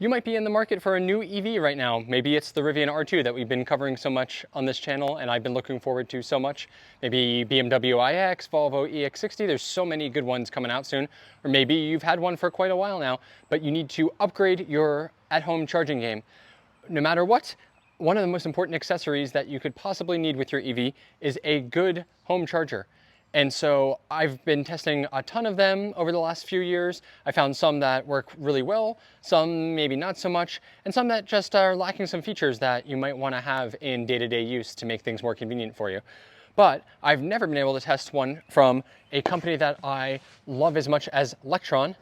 You might be in the market for a new EV right now. Maybe it's the Rivian R2 that we've been covering so much on this channel and I've been looking forward to so much. Maybe BMW iX, Volvo EX60, there's so many good ones coming out soon. Or maybe you've had one for quite a while now, but you need to upgrade your at-home charging game. No matter what, one of the most important accessories that you could possibly need with your EV is a good home charger. And so I've been testing a ton of them over the last few years. I found some that work really well, some maybe not so much, and some that just are lacking some features that you might want to have in day-to-day use to make things more convenient for you. But I've never been able to test one from a company that I love as much as Lectron,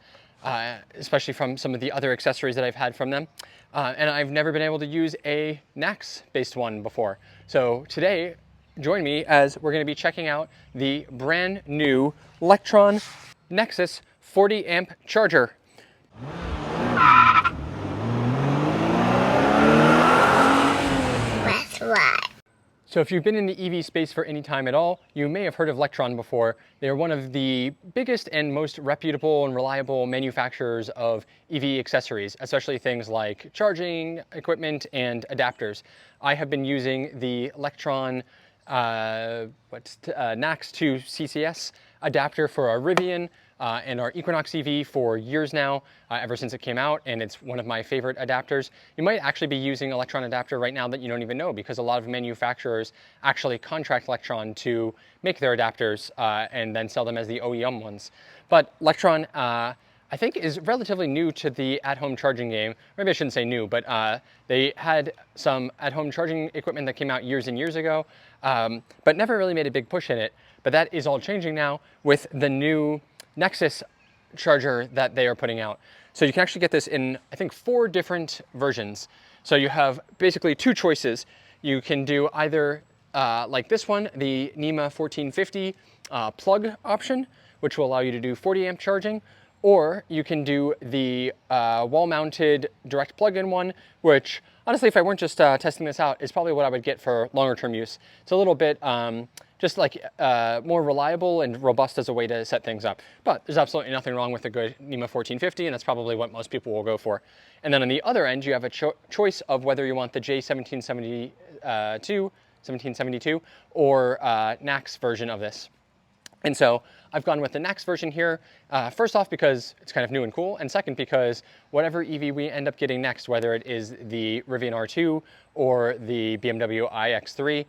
especially from some of the other accessories that I've had from them. And I've never been able to use a NACS-based one before. So today, join me as we're going to be checking out the brand new Lectron Nexus 40 amp charger. That's right. So if you've been in the EV space for any time at all, you may have heard of Lectron before. They are one of the biggest and most reputable and reliable manufacturers of EV accessories, especially things like charging equipment and adapters. I have been using the Lectron NACS to CCS adapter for our Rivian and our Equinox EV for years now, ever since it came out, and it's one of my favorite adapters. You might actually be using a Lectron adapter right now that you don't even know, because a lot of manufacturers actually contract Lectron to make their adapters and then sell them as the OEM ones. But Lectron, I think, is relatively new to the at-home charging game. Maybe I shouldn't say new, but they had some at-home charging equipment that came out years and years ago, but never really made a big push in it. But that is all changing now with the new Nexus charger that they are putting out. So you can actually get this in, I think, 4 different versions. So you have basically 2 choices. You can do either like this one, the NEMA 1450 plug option, which will allow you to do 40 amp charging, or you can do the wall-mounted direct plug-in one, which honestly, if I weren't just testing this out, is probably what I would get for longer-term use. It's a little bit just like more reliable and robust as a way to set things up. But there's absolutely nothing wrong with a good NEMA 1450, and that's probably what most people will go for. And then on the other end, you have a choice of whether you want the J1772 or NACS version of this. And so I've gone with the NACS version here, first off because it's kind of new and cool, and second because whatever EV we end up getting next, whether it is the Rivian R2 or the BMW iX3,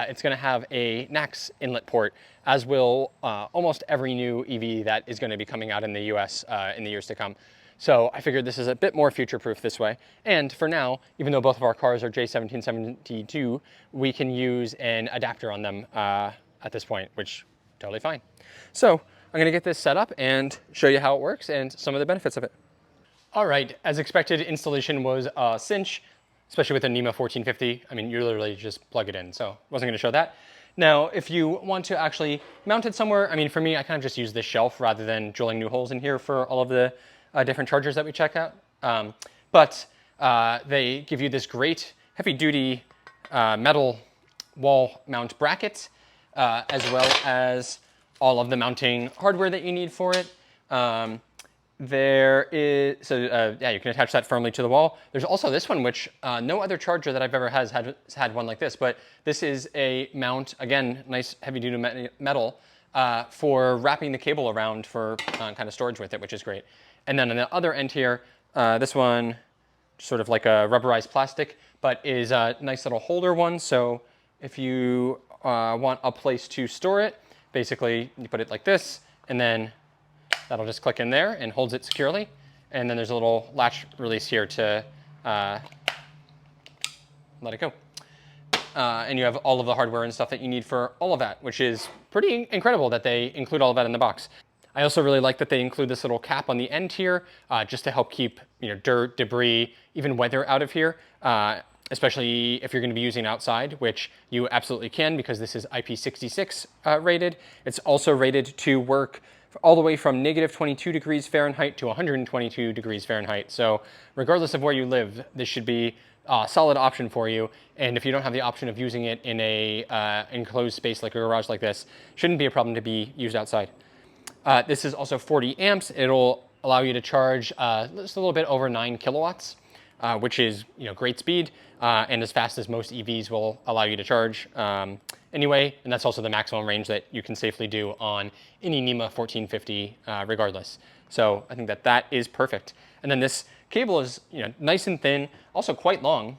it's going to have a NACS inlet port, as will almost every new EV that is going to be coming out in the US in the years to come. So I figured this is a bit more future-proof this way. And for now, even though both of our cars are J1772, we can use an adapter on them at this point, which totally fine. So I'm going to get this set up and show you how it works and some of the benefits of it. All right, as expected, installation was a cinch, especially with the NEMA 1450. I mean, you literally just plug it in, so wasn't going to show that. Now, if you want to actually mount it somewhere, I mean, for me, I kind of just use this shelf rather than drilling new holes in here for all of the different chargers that we check out. But they give you this great heavy-duty metal wall mount bracket, as well as all of the mounting hardware that you need for it. Yeah, you can attach that firmly to the wall. There's also this one, which no other charger that I've ever has had one like this, but this is a mount, again, nice heavy-duty metal, for wrapping the cable around for kind of storage with it, which is great. And then on the other end here, this one, sort of like a rubberized plastic, but is a nice little holder one. So if you want a place to store it, basically you put it like this, and then that'll just click in there and holds it securely. And then there's a little latch release here to let it go. And you have all of the hardware and stuff that you need for all of that, which is pretty incredible that they include all of that in the box. I also really like that they include this little cap on the end here, just to help keep dirt, debris, even weather out of here, especially if you're going to be using it outside, which you absolutely can because this is IP66 rated. It's also rated to work all the way from -22 degrees Fahrenheit to 122 degrees Fahrenheit. So regardless of where you live, this should be a solid option for you. And if you don't have the option of using it in a enclosed space like a garage like this, shouldn't be a problem to be used outside. This is also 40 amps. It'll allow you to charge just a little bit over 9 kilowatts. which is great speed and as fast as most EVs will allow you to charge anyway. And that's also the maximum range that you can safely do on any NEMA 1450 regardless. So I think that that is perfect. And then this cable is nice and thin, also quite long,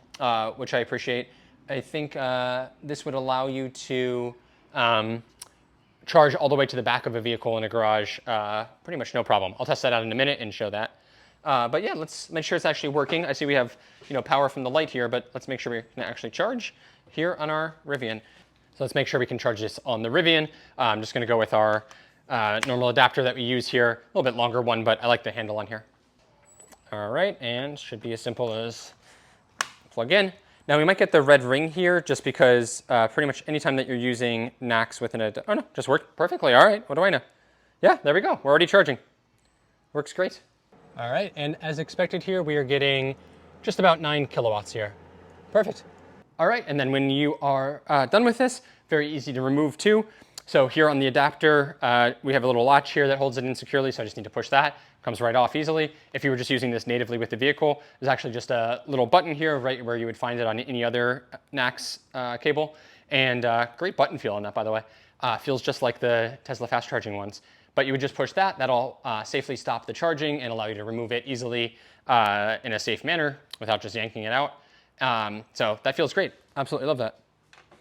which I appreciate. I think this would allow you to charge all the way to the back of a vehicle in a garage, pretty much no problem. I'll test that out in a minute and show that. But yeah, let's make sure it's actually working. I see we have power from the light here, but let's make sure we can actually charge here on our Rivian. So let's make sure we can charge this on the Rivian. I'm just going to go with our normal adapter that we use here, a little bit longer one, but I like the handle on here. All right, and should be as simple as plug in. Now we might get the red ring here just because pretty much anytime that you're using NACS with an oh no, just worked perfectly. All right, what do I know? Yeah, there we go. We're already charging. Works great. All right, and as expected here, we are getting just about 9 kilowatts here. Perfect. All right, and then when you are done with this, very easy to remove too. So here on the adapter, we have a little latch here that holds it in securely, so I just need to push that. Comes right off easily. If you were just using this natively with the vehicle, there's actually just a little button here right where you would find it on any other NACS cable. And great button feel on that, by the way. Feels just like the Tesla fast charging ones. But you would just push that. That'll safely stop the charging and allow you to remove it easily in a safe manner without just yanking it out. So that feels great. Absolutely love that.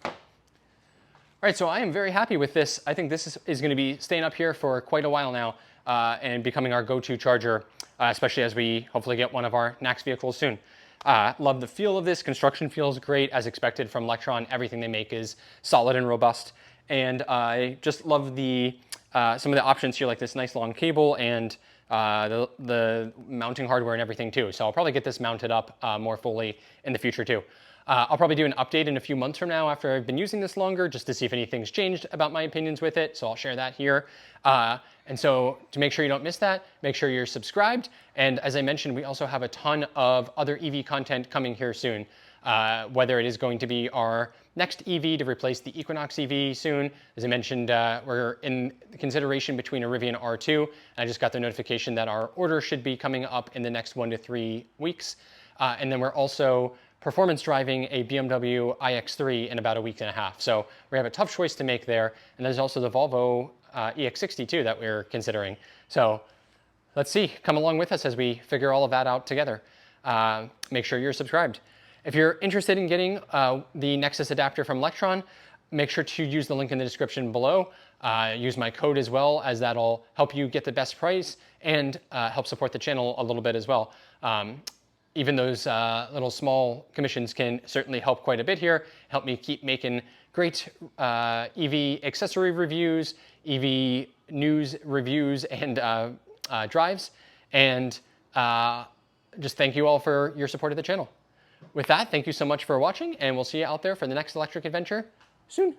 All right, so I am very happy with this. I think this is going to be staying up here for quite a while now and becoming our go-to charger, especially as we hopefully get one of our NACS vehicles soon. Love the feel of this. Construction feels great as expected from Lectron. Everything they make is solid and robust. And I just love the some of the options here, like this nice long cable and the mounting hardware and everything too. So I'll probably get this mounted up more fully in the future too. I'll probably do an update in a few months from now after I've been using this longer, just to see if anything's changed about my opinions with it. So I'll share that here. And so to make sure you don't miss that, make sure you're subscribed. And as I mentioned, we also have a ton of other EV content coming here soon, whether it is going to be our next EV to replace the Equinox EV soon. As I mentioned, we're in consideration between a Rivian R2. And I just got the notification that our order should be coming up in the next 1 to 3 weeks. And then we're also performance driving a BMW iX3 in about a week and a half. So we have a tough choice to make there. And there's also the Volvo EX60 too that we're considering. So let's see, come along with us as we figure all of that out together. Make sure you're subscribed. If you're interested in getting the Nexus adapter from Lectron, make sure to use the link in the description below. Use my code as well, as that'll help you get the best price and help support the channel a little bit as well. Even those little small commissions can certainly help quite a bit here, help me keep making great EV accessory reviews, EV news reviews, and drives. And just thank you all for your support of the channel. With that, thank you so much for watching, and we'll see you out there for the next electric adventure soon.